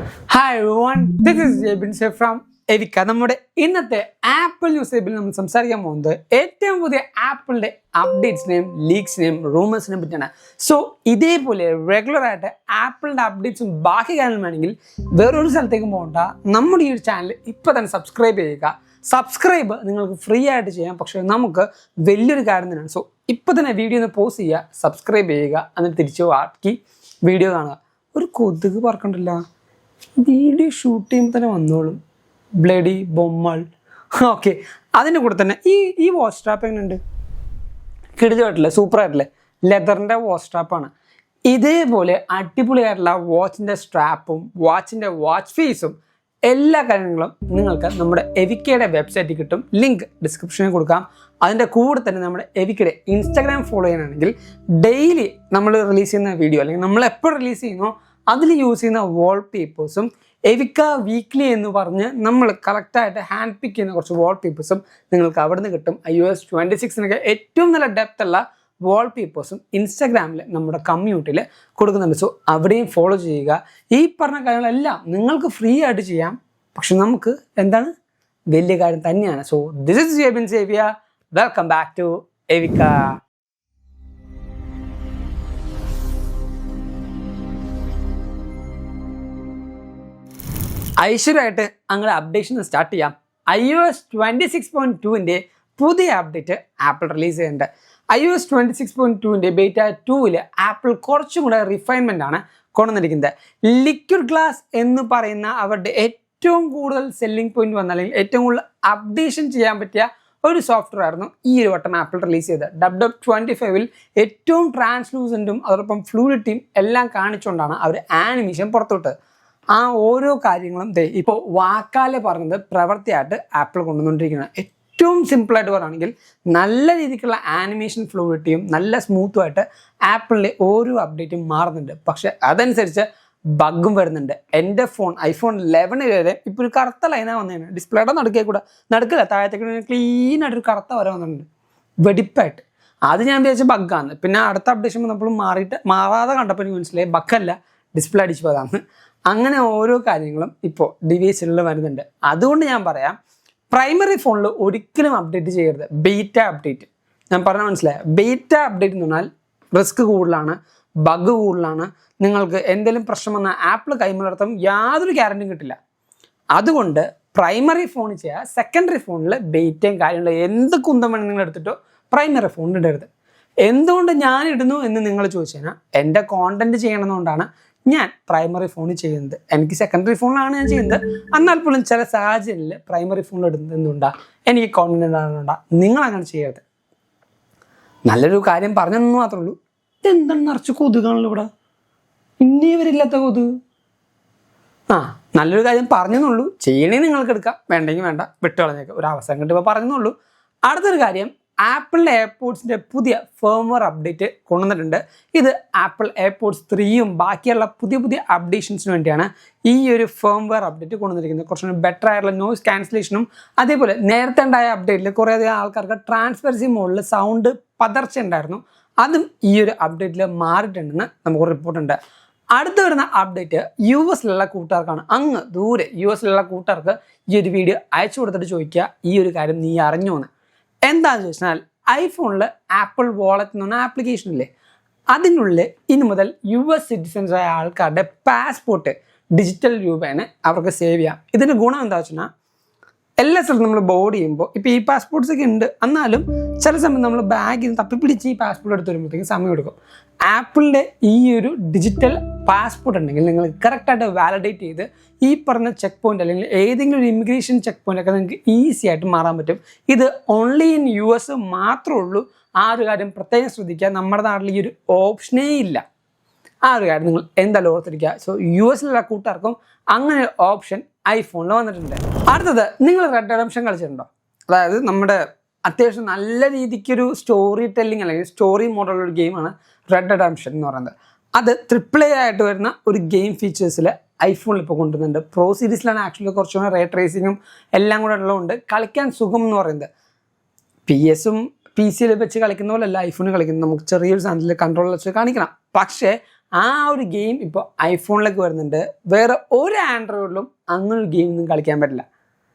Hi everyone, this is Jebin Sir from Evika. നമ്മുടെ ഇന്നത്തെ apple news ടേബിളിൽ നമ്മൾ സംസാരിക്കാൻ പോകുന്നത് ഏറ്റവും പുതിയ ആപ്പിളിന്റെ അപ്ഡേറ്റ്സിനെയും ലീക്സിനെയും റൂമേഴ്സിനെയും പറ്റിയാണ്. സോ ഇതേപോലെ റെഗുലർ ആയിട്ട് ആപ്പിളിന്റെ അപ്ഡേറ്റ്സും ബാക്കി കാര്യങ്ങളും വേണമെങ്കിൽ വേറൊരു സ്ഥലത്തേക്ക് പോകണ്ട, നമ്മുടെ ഈ ഒരു ചാനൽ ഇപ്പോൾ തന്നെ സബ്സ്ക്രൈബ് ചെയ്യുക. സബ്സ്ക്രൈബ് നിങ്ങൾക്ക് ഫ്രീ ആയിട്ട് ചെയ്യാം, പക്ഷേ നമുക്ക് വലിയൊരു കാര്യം തന്നെയാണ്. സോ ഇപ്പോൾ തന്നെ വീഡിയോ ഒന്ന് പോസ്റ്റ് ചെയ്യുക, സബ്സ്ക്രൈബ് ചെയ്യുക, എന്നിട്ട് തിരിച്ചു ആക്കി വീഡിയോ കാണുക. ഒരു കൊതുക് പറക്കണ്ടല്ല, വീഡിയോ ഷൂട്ട് ചെയ്യുമ്പോൾ തന്നെ വന്നോളും. ബ്ലഡി ബൊമ്മൾ. ഓക്കെ, അതിൻ്റെ കൂടെ തന്നെ ഈ വാച്ച് സ്ട്രാപ്പ് എങ്ങനെയുണ്ട്? കിടിലമായിട്ടില്ലേ? സൂപ്പറായിട്ടില്ലേ? ലെതറിൻ്റെ വാച്ച് സ്ട്രാപ്പാണ്. ഇതേപോലെ അടിപൊളിയായിട്ടുള്ള വാച്ചിൻ്റെ സ്ട്രാപ്പും വാച്ചിൻ്റെ വാച്ച് ഫേസും എല്ലാ കാര്യങ്ങളും നിങ്ങൾക്ക് നമ്മുടെ എവിക്കയുടെ വെബ്സൈറ്റിൽ കിട്ടും. ലിങ്ക് ഡിസ്ക്രിപ്ഷനിൽ കൊടുക്കാം. അതിൻ്റെ കൂടെ തന്നെ നമ്മുടെ എവിക്കയുടെ ഇൻസ്റ്റാഗ്രാം ഫോളോ ചെയ്യാനാണെങ്കിൽ ഡെയിലി നമ്മൾ റിലീസ് ചെയ്യുന്ന വീഡിയോ അല്ലെങ്കിൽ നമ്മൾ എപ്പോൾ റിലീസ് ചെയ്യുന്നോ അതിൽ യൂസ് ചെയ്യുന്ന വാൾപേപ്പേഴ്സും എവിക്ക വീക്ക്ലി എന്ന് പറഞ്ഞ് നമ്മൾ കറക്റ്റായിട്ട് ഹാൻഡ് പിക്ക് ചെയ്യുന്ന കുറച്ച് വാൾപേപ്പേഴ്സും നിങ്ങൾക്ക് അവിടെ നിന്ന് കിട്ടും. iOS 26 ഏറ്റവും നല്ല ഡെപ്ത് ഉള്ള വാൾപേപ്പേഴ്സും ഇൻസ്റ്റാഗ്രാമിൽ നമ്മുടെ കമ്മ്യൂണിറ്റിയിൽ കൊടുക്കുന്നുണ്ട്. സോ അവിടെയും ഫോളോ ചെയ്യുക. ഈ പറഞ്ഞ കാര്യങ്ങളെല്ലാം നിങ്ങൾക്ക് ഫ്രീ ആയിട്ട് ചെയ്യാം, പക്ഷെ നമുക്ക് എന്താണ് വലിയ കാര്യം തന്നെയാണ്. സോ ദിസ് ഇസ് ജെബിൻ സേവിയ. വെൽക്കം ബാക്ക് ടു എവിക്ക. ഐശ്വര്യമായിട്ട് അങ്ങനെ അപ്ഡേഷൻ സ്റ്റാർട്ട് ചെയ്യാം. iOS 26.2 പുതിയ അപ്ഡേറ്റ് ആപ്പിൾ റിലീസ് ചെയ്യുന്നുണ്ട്. iOS 26.2 ബേറ്റ 2 ആപ്പിൾ കുറച്ചും കൂടെ റിഫൈൻമെൻ്റ് ആണ് കൊണ്ടുവന്നിരിക്കുന്നത്. ലിക്വിഡ് ഗ്ലാസ് എന്ന് പറയുന്ന അവരുടെ ഏറ്റവും കൂടുതൽ സെല്ലിംഗ് പോയിന്റ് വന്ന അല്ലെങ്കിൽ ഏറ്റവും കൂടുതൽ അപ്ഡേഷൻ ചെയ്യാൻ പറ്റിയ ഒരു സോഫ്റ്റ്വെയർ ആയിരുന്നു ഈ ഒരു വട്ടം ആപ്പിൾ റിലീസ് ചെയ്തത്. WW25 ഏറ്റവും ട്രാൻസ്ലൂസൻറ്റും അതോടൊപ്പം ഫ്ലൂയിഡിറ്റിയും എല്ലാം കാണിച്ചുകൊണ്ടാണ് അവർ ആനിമേഷൻ പുറത്തുവിട്ടത്. ആ ഓരോ കാര്യങ്ങളും ഇപ്പോൾ വാക്കാലെ പറഞ്ഞത് പ്രവൃത്തിയായിട്ട് ആപ്പിൾ കൊണ്ടുവന്നുകൊണ്ടിരിക്കുന്നത്. ഏറ്റവും സിമ്പിളായിട്ട് പറയുകയാണെങ്കിൽ നല്ല രീതിക്കുള്ള ആനിമേഷൻ ഫ്ലൂയിഡിറ്റിയും നല്ല സ്മൂത്തുമായിട്ട് ആപ്പിളിൻ്റെ ഓരോ അപ്ഡേറ്റും മാറുന്നുണ്ട്. പക്ഷേ അതനുസരിച്ച് ബഗ്ഗും വരുന്നുണ്ട്. എൻ്റെ iPhone 11 വരെ ഇപ്പോൾ ഒരു കറുത്ത ലൈനാണ് വന്നതാണ്. ഡിസ്പ്ലേയുടെ നടക്കില്ല, താഴത്തേക്ക് ക്ലീൻ ആയിട്ടൊരു കറുത്ത വര വന്നിട്ടുണ്ട് വെടിപ്പായിട്ട്. അത് ഞാൻ വിചാരിച്ച ബഗ്ഗാണ്. പിന്നെ അടുത്ത അപ്ഡേഷൻ വന്നപ്പോൾ മാറാതെ കണ്ടപ്പോൾ എനിക്ക് മനസ്സിലായി ബഗ്ഗല്ല, ഡിസ്പ്ലേ അടിച്ചു പോയതാണ്. അങ്ങനെ ഓരോ കാര്യങ്ങളും ഇപ്പോൾ ഡിവൈസിലുള്ള വരുന്നുണ്ട്. അതുകൊണ്ട് ഞാൻ പറയാം, പ്രൈമറി ഫോണിൽ ഒരിക്കലും അപ്ഡേറ്റ് ചെയ്യരുത്. ബീറ്റ അപ്ഡേറ്റ് ഞാൻ പറഞ്ഞാൽ മനസ്സിലായി. ബീറ്റ അപ്ഡേറ്റ് എന്ന് പറഞ്ഞാൽ റിസ്ക് കൂടുതലാണ്, ബഗ് കൂടുതലാണ്. നിങ്ങൾക്ക് എന്തെങ്കിലും പ്രശ്നം വന്നാൽ ആപ്പിൾ കൈമലർത്തും യാതൊരു ഗ്യാരണ്ടിയും കിട്ടില്ല. അതുകൊണ്ട് പ്രൈമറി ഫോൺ ചെയ്യുക. സെക്കൻഡറി ഫോണിൽ ബീറ്റയും കാര്യങ്ങളും എന്ത് കുന്തം വേണം നിങ്ങൾ എടുത്തിട്ടോ പ്രൈമറി ഫോണിൽ ഇടരുത്. എന്തുകൊണ്ട് ഞാൻ ഇടുന്നു എന്ന് നിങ്ങൾ ചോദിച്ചു കഴിഞ്ഞാൽ എൻ്റെ കോണ്ടന്റ് ചെയ്യണമെന്നുകൊണ്ടാണ് ഞാൻ പ്രൈമറി ഫോണിൽ ചെയ്യുന്നത്. എനിക്ക് സെക്കൻഡറി ഫോണിലാണ് ഞാൻ ചെയ്യുന്നത്. എന്നാൽ പോലും ചില സാഹചര്യങ്ങളിൽ പ്രൈമറി ഫോണിൽ ഇടുന്നത് എന്തുകൊണ്ടാണ്? എനിക്ക് കോണ്ടന്റ് ഉണ്ടാകുന്നുണ്ടാ. നിങ്ങൾ അങ്ങനെ ചെയ്യരുത്. നല്ലൊരു കാര്യം പറഞ്ഞെന്ന് മാത്രമേ ഉള്ളൂ. ഇതെന്താണ് നിറച്ച് കൊതുകാണല്ലോ ഇവിടെ, ഇന്നേ വരില്ലാത്ത കൊതുക്. നല്ലൊരു കാര്യം പറഞ്ഞെന്നുള്ളൂ. ചെയ്യണേ നിങ്ങൾക്ക് എടുക്കാം, വേണ്ടെങ്കിൽ വേണ്ട, വിട്ടുകളഞ്ഞേക്കാം. ഒരു അവസരം കിട്ടുമ്പോൾ പറഞ്ഞെന്നുള്ളൂ. അടുത്തൊരു കാര്യം, ആപ്പിളിൻ്റെ എയർപോഡ്സിൻ്റെ പുതിയ ഫേംവെയർ അപ്ഡേറ്റ് കൊണ്ടുവന്നിട്ടുണ്ട്. ഇത് ആപ്പിൾ എയർപോഡ്സ് 3 ബാക്കിയുള്ള പുതിയ അപ്ഡേഷൻസിന് വേണ്ടിയാണ് ഈ ഒരു ഫേംവെയർ അപ്ഡേറ്റ് കൊണ്ടുവന്നിരിക്കുന്നത്. കുറച്ചുകൂടി ബെറ്റർ ആയിട്ടുള്ള നോയ്സ് ക്യാൻസലേഷനും അതേപോലെ നേരത്തെ ഉണ്ടായ അപ്ഡേറ്റിൽ കുറേയധികം ആൾക്കാർക്ക് ട്രാൻസ്പെറൻസി മോഡിൽ സൗണ്ട് പതർച്ച ഉണ്ടായിരുന്നു. അതും ഈ ഒരു അപ്ഡേറ്റിൽ മാറിയിട്ടുണ്ടെന്ന് നമുക്ക് റിപ്പോർട്ടുണ്ട്. അടുത്ത് വരുന്ന അപ്ഡേറ്റ് US കൂട്ടുകാർക്കാണ്. അങ്ങ് ദൂരെ US കൂട്ടുകാർക്ക് ഈ ഒരു വീഡിയോ അയച്ചു കൊടുത്തിട്ട് ചോദിക്കുക, ഈ ഒരു കാര്യം നീ അറിഞ്ഞു എന്ന്. എന്താണെന്ന് ചോദിച്ചാൽ ഐഫോണിൽ ആപ്പിൾ വാളറ്റ് എന്ന് പറഞ്ഞ ആപ്ലിക്കേഷൻ ഇല്ലേ, അതിനുള്ളിൽ ഇനി മുതൽ US സിറ്റിസൻസായ ആൾക്കാരുടെ പാസ്പോർട്ട് ഡിജിറ്റൽ രൂപേണ അവർക്ക് സേവ് ചെയ്യാം. ഇതിൻ്റെ ഗുണം എന്താ വെച്ചാൽ എല്ലാ സ്ഥലത്തും നമ്മൾ ബോർഡ് ചെയ്യുമ്പോൾ ഇപ്പോൾ ഈ പാസ്പോർട്ട്സ് ഒക്കെ ഉണ്ട്, എന്നാലും ചില സമയം നമ്മൾ ബാഗിൽ നിന്ന് തപ്പിപ്പിടിച്ച് ഈ പാസ്പോർട്ട് എടുത്ത് വരുമ്പോഴത്തേക്കും സമയം എടുക്കും. ആപ്പിളിൻ്റെ ഈ ഒരു ഡിജിറ്റൽ പാസ്പോർട്ട് ഉണ്ടെങ്കിൽ നിങ്ങൾ കറക്റ്റായിട്ട് വാലിഡേറ്റ് ചെയ്ത് ഈ പറഞ്ഞ ചെക്ക് പോയിന്റ് അല്ലെങ്കിൽ ഏതെങ്കിലും ഒരു ഇമിഗ്രേഷൻ ചെക്ക് പോയിന്റ് ഒക്കെ നിങ്ങൾക്ക് ഈസി ആയിട്ട് മാറാൻ പറ്റും. ഇത് ഓൺലി ഇൻ US മാത്രമേ ഉള്ളൂ. ആ ഒരു കാര്യം പ്രത്യേകം ശ്രദ്ധിക്കുക. നമ്മുടെ നാട്ടിൽ ഈ ഒരു ഓപ്ഷനേ ഇല്ല. ആ ഒരു കാര്യം നിങ്ങൾ എന്തായാലും ഓർത്തിരിക്കുക. സോ US കൂട്ടുകാർക്കും അങ്ങനെ ഓപ്ഷൻ ഐഫോണിൽ വന്നിട്ടുണ്ട്. അടുത്തത്, നിങ്ങൾ റെഡ് റിഡംഷൻ കളിച്ചിട്ടുണ്ടോ? അതായത് നമ്മുടെ അത്യാവശ്യം നല്ല രീതിക്കൊരു സ്റ്റോറി ടെല്ലിങ് അല്ലെങ്കിൽ സ്റ്റോറി മോഡലുള്ള ഒരു ഗെയിമാണ് റെഡ് റിഡംഷൻ എന്ന് പറയുന്നത്. അത് AAA ആയിട്ട് വരുന്ന ഒരു ഗെയിം ഫീച്ചേഴ്സിൽ ഐഫോണിൽ ഇപ്പോൾ കൊണ്ടുവരുന്നുണ്ട്. പ്രോ സീരീസിലാണ് ആക്ച്വലി കുറച്ചുകൂടെ റേ ട്രേസിങ്ങും എല്ലാം കൂടെ ഉള്ളതുകൊണ്ട് കളിക്കാൻ സുഖം എന്ന് പറയുന്നത്. PS-ഉം PC വെച്ച് കളിക്കുന്ന പോലെയല്ല ഐഫോണിൽ കളിക്കുന്നത്. നമുക്ക് ചെറിയൊരു സാധനത്തിൽ കൺട്രോൾ വെച്ച് കാണിക്കണം. പക്ഷേ ആ ഒരു ഗെയിം ഇപ്പോൾ ഐഫോണിലേക്ക് വരുന്നുണ്ട്. വേറെ ഒരു ആൻഡ്രോയിഡിലും അങ്ങനൊരു ഗെയിം ഒന്നും കളിക്കാൻ പറ്റില്ല.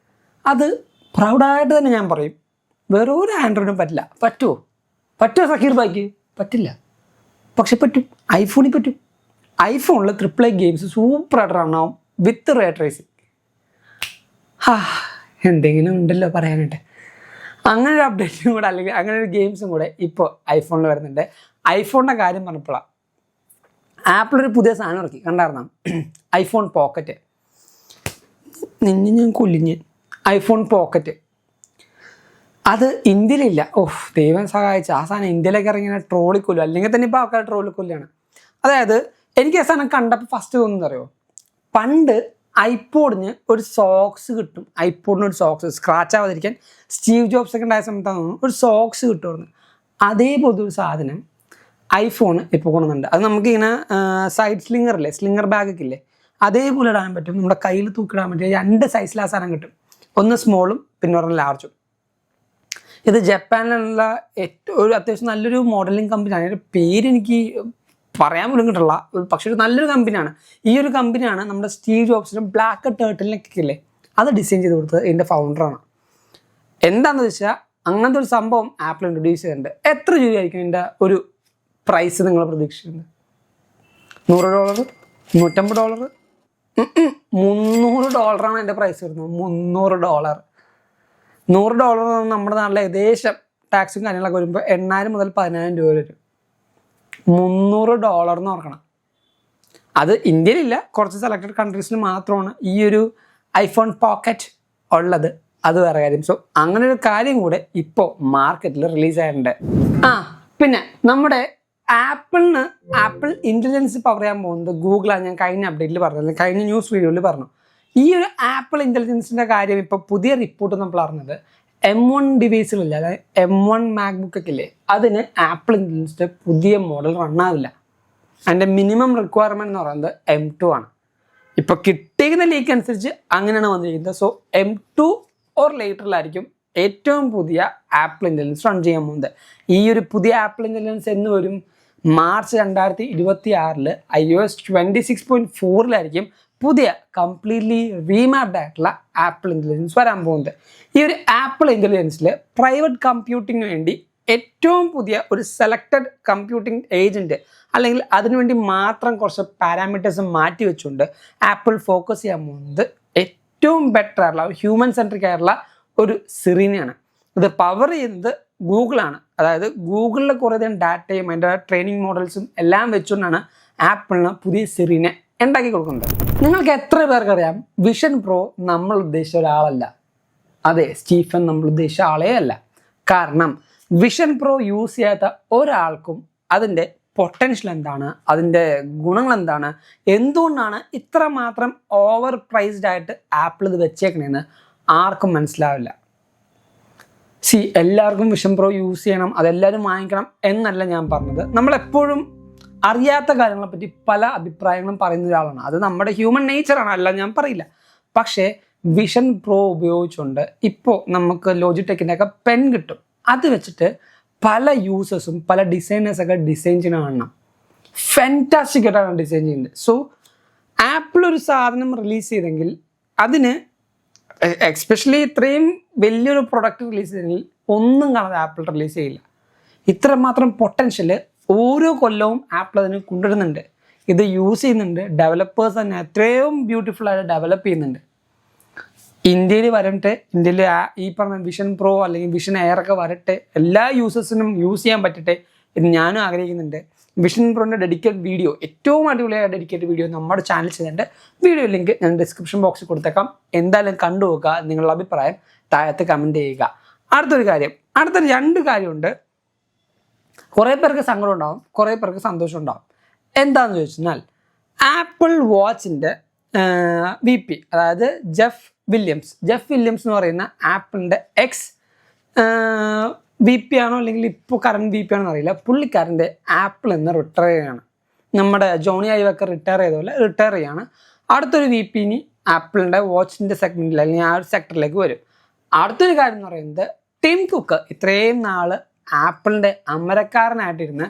അത് പ്രൗഡായിട്ട് തന്നെ ഞാൻ പറയും, വേറെ ഒരു ആൻഡ്രോയിഡും പറ്റില്ല. പറ്റുമോ സക്കീർ ബായിക്ക്? പറ്റില്ല. പക്ഷെ പറ്റും, ഐഫോണിൽ പറ്റും. ഐഫോണിൽ AAA ഗെയിംസ് സൂപ്പറായിട്ട് റണ്ണാവും വിത്ത് റേ ട്രേസിങ്. എന്തെങ്കിലും ഉണ്ടല്ലോ പറയാനായിട്ട്. അങ്ങനെ ഒരു അപ്ഡേറ്റും കൂടെ അല്ലെങ്കിൽ അങ്ങനെ ഒരു ഗെയിംസും കൂടെ ഇപ്പോൾ ഐഫോണിൽ വരുന്നുണ്ട്. ഐഫോണിൻ്റെ കാര്യം പറഞ്ഞപ്പോഴാണ്, ആപ്പിൾ ഒരു പുതിയ സാധനം ഇറക്കി, കണ്ടായിരുന്നോ? IPhone pocket. ഞാൻ കൊല്ലിഞ്ഞ് ഐഫോൺ പോക്കറ്റ്. അത് ഇന്ത്യയിലില്ല. ദൈവം സഹായിച്ച ആ സാധനം ഇന്ത്യയിലേക്ക് ഇറങ്ങിയ ട്രോളിക്കൊല്ലും, അല്ലെങ്കിൽ തന്നെ ഇപ്പോൾ ആൾക്കാർ ട്രോളിക്കൊല്ലാണ്. അതായത് എനിക്ക് ആ സാധനം കണ്ടപ്പോൾ ഫസ്റ്റ് തോന്നുന്നത് അറിയോ, പണ്ട് ഐപോഡിന് ഒരു സോക്സ് കിട്ടും, ഐപോഡിന് ഒരു സോക്സ് സ്ക്രാച്ച് ആവാതിരിക്കാൻ സ്റ്റീവ് ജോബ്സ് ഒക്കെ ഉണ്ടായ സമയത്താണ് തോന്നുന്നു ഒരു സോക്സ് കിട്ടുമായിരുന്നു. അതേപോലെ ഒരു സാധനം ഐഫോൺ ഇപ്പോൾ കൊണ്ടുവന്നുണ്ട്. അത് നമുക്കിങ്ങനെ സൈഡ് സ്ലിങ്ങറില്ലേ, സ്ലിങ്ങർ ബാഗൊക്കെ ഇല്ലേ, അതേപോലെ ഇടാൻ പറ്റും. നമ്മുടെ കയ്യിൽ തൂക്കിടാൻ പറ്റും. 2 സൈസിൽ ആ സാധനം കിട്ടും, ഒന്ന് സ്മോളും പിന്നെ ഒരെണ്ണം ലാർജും. ഇത് ജപ്പാനിലുള്ള ഒരു അത്യാവശ്യം നല്ലൊരു മോഡലിംഗ് കമ്പനിയാണ്. അതിൻ്റെ പേര് എനിക്ക് പറയാൻ പോലും കിട്ടില്ല, പക്ഷെ ഒരു നല്ലൊരു കമ്പനിയാണ്. ഈ ഒരു കമ്പനിയാണ് നമ്മുടെ സ്റ്റീവ് ജോബ്സിനും ബ്ലാക്ക് ടേർട്ടിലിനൊക്കെ ഇല്ലേ, അത് ഡിസൈൻ ചെയ്ത് കൊടുത്തത് ഇതിൻ്റെ ഫൗണ്ടറാണ്. എന്താണെന്ന് വെച്ചാൽ അങ്ങനത്തെ ഒരു സംഭവം ആപ്പിൾ ഇൻട്രൊഡ്യൂസ് ചെയ്തിട്ടുണ്ട്. എത്ര രൂപയായിരിക്കും ഇതിൻ്റെ ഒരു പ്രൈസ് നിങ്ങൾ പ്രതീക്ഷിക്കുന്നത്? $100, $150, $300 എൻ്റെ പ്രൈസ് വരുന്നത്. $300. $100 നമ്മുടെ നാട്ടിൽ ഏകദേശം ടാക്സും കാര്യങ്ങളൊക്കെ വരുമ്പോൾ 8,000 മുതൽ 10,000 രൂപ വരും. $300 എന്ന് ഓർക്കണം. അത് ഇന്ത്യയിലില്ല, കുറച്ച് സെലക്റ്റഡ് കൺട്രീസിൽ മാത്രമാണ് ഈ ഒരു ഐഫോൺ പോക്കറ്റ് ഉള്ളത്. അത് വേറെ കാര്യം. സോ അങ്ങനെ ഒരു കാര്യം കൂടെ ഇപ്പോൾ മാർക്കറ്റിൽ റിലീസ് ആയിട്ടുണ്ട്. പിന്നെ നമ്മുടെ ആപ്പിൾ ഇൻ്റലിജൻസ് പവർ ചെയ്യാൻ പോകുന്നത് ഗൂഗിളാണ്. ഞാൻ കഴിഞ്ഞ അപ്ഡേറ്റിൽ പറഞ്ഞത്, കഴിഞ്ഞ ന്യൂസ് വീഡിയോയിൽ പറഞ്ഞു. ഈ ഒരു ആപ്പിൾ ഇൻ്റലിജൻസിൻ്റെ കാര്യം ഇപ്പോൾ പുതിയ റിപ്പോർട്ട് നമ്മൾ അറിഞ്ഞത് M1 ഡിവൈസുകളില്ല, അതായത് M1 മാക്ബുക്ക് ഒക്കെ ഇല്ലേ, അതിന് ആപ്പിൾ ഇൻ്റലിജൻസിൻ്റെ പുതിയ മോഡൽ റണ്ണാവില്ല. അതിൻ്റെ മിനിമം റിക്വയർമെൻറ്റ് എന്ന് പറയുന്നത് M2 ആണ്. ഇപ്പോൾ കിട്ടിയിരിക്കുന്ന ലീക്ക് അനുസരിച്ച് അങ്ങനെയാണ് വന്നിരിക്കുന്നത്. സോ M2 ഓർ ലേറ്ററിലായിരിക്കും ഏറ്റവും പുതിയ ആപ്പിൾ ഇൻ്റലിജൻസ് റൺ ചെയ്യാൻ പോകുന്നത്. ഈ ഒരു പുതിയ ആപ്പിൾ ഇൻ്റലിജൻസ് എന്ന് വരും മാർച്ച് 2026 iOS 26.4 പുതിയ കംപ്ലീറ്റ്ലി റീമാപ്ഡ് ആയിട്ടുള്ള ആപ്പിൾ ഇൻ്റലിജൻസ് വരാൻ പോകുന്നത്. ഈ ഒരു ആപ്പിൾ ഇൻ്റലിജൻസിൽ പ്രൈവറ്റ് കമ്പ്യൂട്ടിങ്ങിന് വേണ്ടി ഏറ്റവും പുതിയ ഒരു സെലക്റ്റഡ് കമ്പ്യൂട്ടിംഗ് ഏജൻറ്റ് അല്ലെങ്കിൽ അതിനുവേണ്ടി മാത്രം കുറച്ച് പാരാമീറ്റേഴ്സ് മാറ്റി വെച്ചുകൊണ്ട് ആപ്പിൾ ഫോക്കസ് ചെയ്യാൻ പോകുന്നത് ഏറ്റവും ബെറ്റർ ആയിട്ടുള്ള ഹ്യൂമൻ സെൻട്രിക് ആയിട്ടുള്ള ഒരു സിറിനെയാണ്. ഇത് പവർ ചെയ്യുന്നത് ഗൂഗിളാണ്. അതായത് ഗൂഗിളിലെ കുറേയധികം ഡാറ്റയും അതിൻ്റെ ട്രെയിനിങ് മോഡൽസും എല്ലാം വെച്ചുകൊണ്ടാണ് ആപ്പിളിന് പുതിയ സിറിനെ ഉണ്ടാക്കി കൊടുക്കുന്നത്. നിങ്ങൾക്ക് എത്ര പേർക്കറിയാം വിഷൻ പ്രോ നമ്മൾ ഉദ്ദേശിച്ച ഒരാളല്ല. അതെ, സ്റ്റീഫൻ നമ്മൾ ഉദ്ദേശിച്ച ആളേ അല്ല. കാരണം വിഷൻ പ്രോ യൂസ് ചെയ്യാത്ത ഒരാൾക്കും അതിൻ്റെ പൊട്ടൻഷ്യൽ എന്താണ്, അതിൻ്റെ ഗുണങ്ങൾ എന്താണ്, എന്തുകൊണ്ടാണ് ഇത്രമാത്രം ഓവർ പ്രൈസ്ഡ് ആയിട്ട് ആപ്പിൾ ഇത് വെച്ചേക്കണേന്ന് ആർക്കും മനസ്സിലാവില്ല. എല്ലാവർക്കും വിഷൻ പ്രോ യൂസ് ചെയ്യണം, അതെല്ലാവരും വാങ്ങിക്കണം എന്നല്ല ഞാൻ പറഞ്ഞത്. നമ്മളെപ്പോഴും അറിയാത്ത കാര്യങ്ങളെപ്പറ്റി പല അഭിപ്രായങ്ങളും പറയുന്ന ഒരാളാണ്. അത് നമ്മുടെ ഹ്യൂമൻ നേച്ചറാണ്, അല്ല ഞാൻ പറയില്ല. പക്ഷേ വിഷൻ പ്രോ ഉപയോഗിച്ചുകൊണ്ട് ഇപ്പോൾ നമുക്ക് ലോജിടെക്കിൻ്റെ ഒക്കെ പെൻ കിട്ടും. അത് വെച്ചിട്ട് പല യൂസേഴ്സും പല ഡിസൈനേഴ്സൊക്കെ ഡിസൈൻ ചെയ്യണ കാണണം. ഫാന്റാസ്റ്റിക് ആയിട്ടാണ് ഡിസൈൻ ചെയ്യുന്നത്. സോ ആപ്പിൾ ഒരു സാധനം റിലീസ് ചെയ്തെങ്കിൽ അതിന് എക്സ്പെഷ്യലി ഇത്രയും വലിയൊരു പ്രൊഡക്റ്റ് റിലീസ് ചെയ്തെങ്കിൽ ഒന്നും കാണാതെ ആപ്പിൾ റിലീസ് ചെയ്യില്ല. ഇത്രമാത്രം പൊട്ടൻഷ്യൽ ഓരോ കൊല്ലവും ആപ്പിൾ അതിന് കൊണ്ടുവരുന്നുണ്ട്. ഇത് യൂസ് ചെയ്യുന്നുണ്ട്. ഡെവലപ്പേഴ്സ് തന്നെ എത്രയും ബ്യൂട്ടിഫുൾ ആയിട്ട് ഡെവലപ്പ് ചെയ്യുന്നുണ്ട്. ഇന്ത്യയിൽ വരട്ടെ, ഇന്ത്യയിൽ ഈ പറഞ്ഞ വിഷൻ പ്രോ അല്ലെങ്കിൽ വിഷൻ എയർ ഒക്കെ വരട്ടെ, എല്ലാ യൂസേഴ്സിനും യൂസ് ചെയ്യാൻ പറ്റട്ടെ എന്ന് ഞാനും ആഗ്രഹിക്കുന്നുണ്ട്. വിഷൻ പ്രോൻ്റെ ഡെഡിക്കേറ്റ് വീഡിയോ, ഏറ്റവും അടിപൊളിയായ ഡെഡിക്കേറ്റ് വീഡിയോ നമ്മുടെ ചാനൽ ചെയ്തിട്ടുണ്ട്. വീഡിയോ ലിങ്ക് ഞാൻ ഡിസ്ക്രിപ്ഷൻ ബോക്സിൽ കൊടുത്തേക്കാം. എന്തായാലും കണ്ടു നോക്കുക, നിങ്ങളുടെ അഭിപ്രായം താഴത്ത് കമൻറ്റ് ചെയ്യുക. അടുത്തൊരു 2 കാര്യമുണ്ട്. കുറേ പേർക്ക് സങ്കടം ഉണ്ടാവും, കുറേ പേർക്ക് സന്തോഷം ഉണ്ടാവും. എന്താണെന്ന് ചോദിച്ചാൽ ആപ്പിൾ വാച്ചിൻ്റെ VP, അതായത് ജെഫ് വില്യംസ് എന്ന് പറയുന്ന ആപ്പിളിൻ്റെ VP ആണോ അല്ലെങ്കിൽ ഇപ്പോൾ കറണ്ട് VP ആണോ എന്നറിയില്ല. പുള്ളിക്കാരൻ്റെ ആപ്പിൾ നിന്ന് റിട്ടയർ ചെയ്യുകയാണ്. നമ്മുടെ ജോണി ഐവൊക്കെ റിട്ടയർ ചെയ്ത പോലെ റിട്ടയർ ചെയ്യാണ്. അടുത്തൊരു VP ഇനി ആപ്പിളിൻ്റെ വാച്ചിൻ്റെ സെഗ്മെൻറ്റിൽ അല്ലെങ്കിൽ ആ ഒരു സെക്ടറിലേക്ക് വരും. അടുത്തൊരു കാര്യം എന്ന് പറയുന്നത് ടിം കുക്ക് ഇത്രയും നാൾ ആപ്പിളിൻ്റെ അമരക്കാരനായിട്ടിരുന്ന്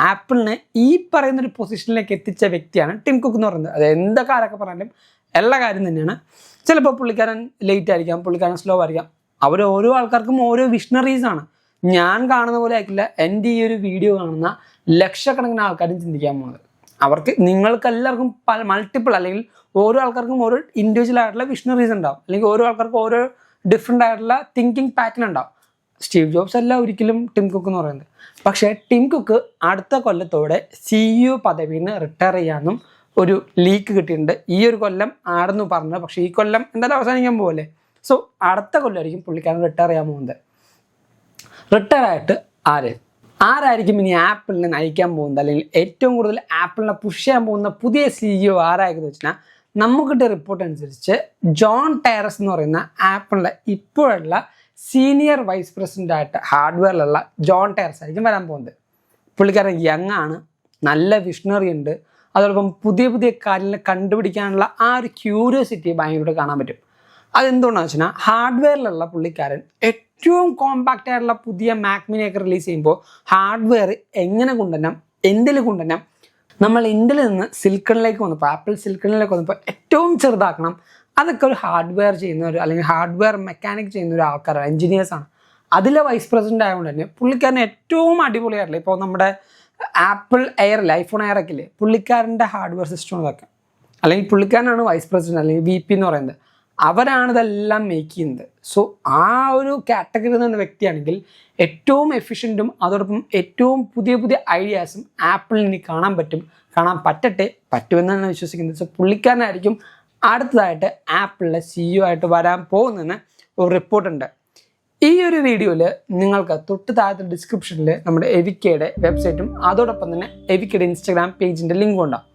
ആപ്പിളിനെ ഈ പറയുന്നൊരു പൊസിഷനിലേക്ക് എത്തിച്ച വ്യക്തിയാണ് ടിം കുക്ക് എന്ന് പറയുന്നത്. അത് എന്തൊക്കെ ആരൊക്കെ പറഞ്ഞാലും എല്ലാ കാര്യം തന്നെയാണ്. ചിലപ്പോൾ പുള്ളിക്കാരൻ ലേറ്റ് ആയിരിക്കാം, പുള്ളിക്കാരൻ സ്ലോ ആയിരിക്കാം. ഓരോ ആൾക്കാർക്കും ഓരോ വിഷണറീസ് ആണ്. ഞാൻ കാണുന്ന പോലെ ആയിരിക്കില്ല എൻ്റെ ഈ ഒരു വീഡിയോ കാണുന്ന ലക്ഷക്കണക്കിന് ആൾക്കാരും ചിന്തിക്കാൻ പോകുന്നത്. അവർക്ക് നിങ്ങൾക്ക് എല്ലാവർക്കും മൾട്ടിപ്പിൾ അല്ലെങ്കിൽ ഓരോ ആൾക്കാർക്കും ഓരോ ഇൻഡിവിജ്വൽ ആയിട്ടുള്ള വിഷണറീസ് ഉണ്ടാവും, അല്ലെങ്കിൽ ഓരോ ആൾക്കാർക്കും ഓരോ ഡിഫറെൻ്റ് ആയിട്ടുള്ള തിങ്കിങ് പാറ്റേൺ ഉണ്ടാവും. സ്റ്റീവ് ജോബ്സ് അല്ല ഒരിക്കലും ടിം കുക്ക് എന്ന് പറയുന്നത്. പക്ഷേ ടിം കുക്ക് അടുത്ത കൊല്ലത്തോടെ CEO പദവിയിൽ നിന്ന് റിട്ടയർ ചെയ്യാമെന്നും ഒരു ലീക്ക് കിട്ടിയിട്ടുണ്ട്. ഈ ഒരു കൊല്ലം ആടെന്ന് പറഞ്ഞത്, പക്ഷേ ഈ കൊല്ലം എന്തായാലും അവസാനിക്കാൻ പോകല്ലേ. സോ അടുത്ത കൊല്ലമായിരിക്കും പുള്ളിക്കാരൻ റിട്ടയർ ചെയ്യാൻ പോകുന്നത്. റിട്ടയർ ആയിട്ട് ആരായിരിക്കും ഇനി ആപ്പിളിനെ നയിക്കാൻ പോകുന്നത്, അല്ലെങ്കിൽ ഏറ്റവും കൂടുതൽ ആപ്പിളിനെ പുഷ് ചെയ്യാൻ പോകുന്ന പുതിയ CEO ആരായെന്ന് വെച്ചാൽ നമുക്കിട്ട് റിപ്പോർട്ട് അനുസരിച്ച് ജോൺ ടയറസ് എന്ന് പറയുന്ന ആപ്പിളിൻ്റെ ഇപ്പോഴുള്ള സീനിയർ വൈസ് പ്രസിഡൻ്റ് ആയിട്ട് ഹാർഡ്വെയറിലുള്ള ജോൺ ടയറസ് ആയിരിക്കും വരാൻ പോകുന്നത്. പുള്ളിക്കാരൻ യങ് ആണ്, നല്ല വിഷണറി ഉണ്ട്, അതോടൊപ്പം പുതിയ കാര്യങ്ങൾ കണ്ടുപിടിക്കാനുള്ള ആ ഒരു ക്യൂരിയോസിറ്റി ഭയങ്കരമായിട്ട് കാണാൻ പറ്റും. അതെന്തുകൊണ്ടാണെന്ന് വെച്ചാൽ ഹാർഡ്വെയറിലുള്ള പുള്ളിക്കാരൻ ഏറ്റവും കോമ്പാക്റ്റ് ആയിട്ടുള്ള പുതിയ മാക് മിനിയൊക്കെ റിലീസ് ചെയ്യുമ്പോൾ ഹാർഡ്വെയർ എങ്ങനെ കൊണ്ടുവരണം, എന്തിൽ കൊണ്ടുവരണം, നമ്മൾ ഇന്ത്യയിൽ നിന്ന് സിലിക്കണിലേക്ക് വന്നപ്പോൾ ആപ്പിൾ സിലിക്കണിലേക്ക് വന്നപ്പോൾ ഏറ്റവും ചെറുതാക്കണം, അതൊക്കെ ഒരു ഹാർഡ്വെയർ ചെയ്യുന്ന ഒരു അല്ലെങ്കിൽ ഹാർഡ്വെയർ മെക്കാനിക് ചെയ്യുന്ന ഒരു ആൾക്കാരാണ്, എഞ്ചിനീയേഴ്സാണ്. അതിലെ വൈസ് പ്രസിഡൻ്റ് ആയതുകൊണ്ട് തന്നെ പുള്ളിക്കാരൻ ഏറ്റവും അടിപൊളിയായിട്ടില്ല. ഇപ്പോൾ നമ്മുടെ ആപ്പിൾ എയറിൽ ഐഫോൺ എയറൊക്കെ ഇല്ലേ, പുള്ളിക്കാരൻ്റെ ഹാർഡ്വെയർ സിസ്റ്റം ഇതൊക്കെ, അല്ലെങ്കിൽ പുള്ളിക്കാരനാണ് വൈസ് പ്രസിഡന്റ് അല്ലെങ്കിൽ VP എന്ന് പറയുന്നത്. അവരാണ് ഇതെല്ലാം മേക്ക് ചെയ്യുന്നത്. സോ ആ ഒരു കാറ്റഗറി എന്ന വ്യക്തിയാണെങ്കിൽ ഏറ്റവും എഫിഷ്യൻറ്റും അതോടൊപ്പം ഏറ്റവും പുതിയ ഐഡിയാസും ആപ്പിളിന് ഇനി കാണാൻ പറ്റുമെന്നാണ് വിശ്വസിക്കുന്നത്. സോ പുള്ളിക്കാരനായിരിക്കും അടുത്തതായിട്ട് ആപ്പിളിലെ CEO ആയിട്ട് വരാൻ പോകുന്നതെന്ന് ഒരു റിപ്പോർട്ടുണ്ട്. ഈ ഒരു വീഡിയോയിൽ നിങ്ങൾക്ക് തൊട്ട് താഴത്തെ ഡിസ്ക്രിപ്ഷനിൽ നമ്മുടെ എവിക്കയുടെ വെബ്സൈറ്റും അതോടൊപ്പം തന്നെ എവിക്കയുടെ ഇൻസ്റ്റാഗ്രാം പേജിൻ്റെ ലിങ്കും ഉണ്ടാവും.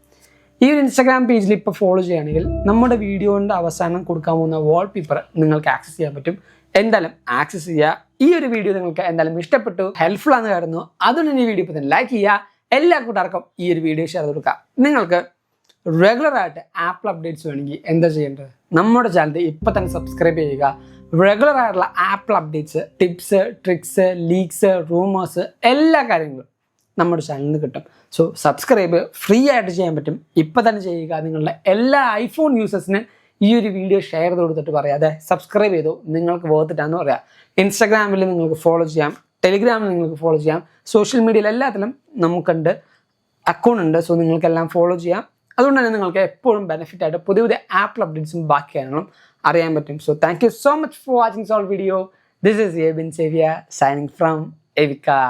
ഈ ഒരു ഇൻസ്റ്റാഗ്രാം പേജിൽ ഇപ്പോൾ ഫോളോ ചെയ്യുകയാണെങ്കിൽ നമ്മുടെ വീഡിയോൻ്റെ അവസാനം കൊടുക്കാൻ പോകുന്ന വാൾപേപ്പർ നിങ്ങൾക്ക് ആക്സസ് ചെയ്യാൻ പറ്റും. എന്തായാലും ആക്സസ് ചെയ്യുക. ഈ ഒരു വീഡിയോ നിങ്ങൾക്ക് എന്തായാലും ഇഷ്ടപ്പെട്ടു, ഹെൽപ്ഫുൾ ആണെന്ന് കരുതുന്നു. അതുകൊണ്ട് ഈ വീഡിയോ ഇപ്പോൾ തന്നെ ലൈക്ക് ചെയ്യുക. എല്ലാ കൂട്ടുകാർക്കും ഈ ഒരു വീഡിയോ ഷെയർ ചെയ്ത് കൊടുക്കുക. നിങ്ങൾക്ക് റെഗുലറായിട്ട് ആപ്പിൾ അപ്ഡേറ്റ്സ് വേണമെങ്കിൽ എന്താ ചെയ്യേണ്ടത്, നമ്മുടെ ചാനൽ ഇപ്പോൾ തന്നെ സബ്സ്ക്രൈബ് ചെയ്യുക. റെഗുലർ ആയിട്ടുള്ള apple updates, tips, tricks, leaks, rumours എല്ലാ കാര്യങ്ങളും നമ്മുടെ ചാനലിൽ നിന്ന് കിട്ടും. സോ സബ്സ്ക്രൈബ് ഫ്രീ ആയിട്ട് ചെയ്യാൻ പറ്റും. ഇപ്പം തന്നെ ചെയ്യുക. നിങ്ങളുടെ എല്ലാ ഐഫോൺ യൂസേഴ്സിന് ഈ ഒരു വീഡിയോ ഷെയർ ചെയ്ത് കൊടുത്തിട്ട് പറയാതെ സബ്സ്ക്രൈബ് ചെയ്തു, നിങ്ങൾക്ക് വേർത്തിട്ടാന്ന് പറയാം. ഇൻസ്റ്റാഗ്രാമിൽ നിങ്ങൾക്ക് ഫോളോ ചെയ്യാം, ടെലിഗ്രാമിൽ നിങ്ങൾക്ക് ഫോളോ ചെയ്യാം, സോഷ്യൽ മീഡിയയിൽ എല്ലാത്തിലും നമുക്കുണ്ട് അക്കൗണ്ട് ഉണ്ട്. സോ നിങ്ങൾക്കെല്ലാം ഫോളോ ചെയ്യാം. അതുകൊണ്ട് തന്നെ നിങ്ങൾക്ക് എപ്പോഴും ബെനിഫിറ്റ് ആയിട്ട് പുതിയ ആപ്പിൾ അപ്ഡേറ്റ്സും ബാക്കി കാര്യങ്ങളും അറിയാൻ പറ്റും. So thank you so much for watching soul video. This is Bin Xavier signing from Evica.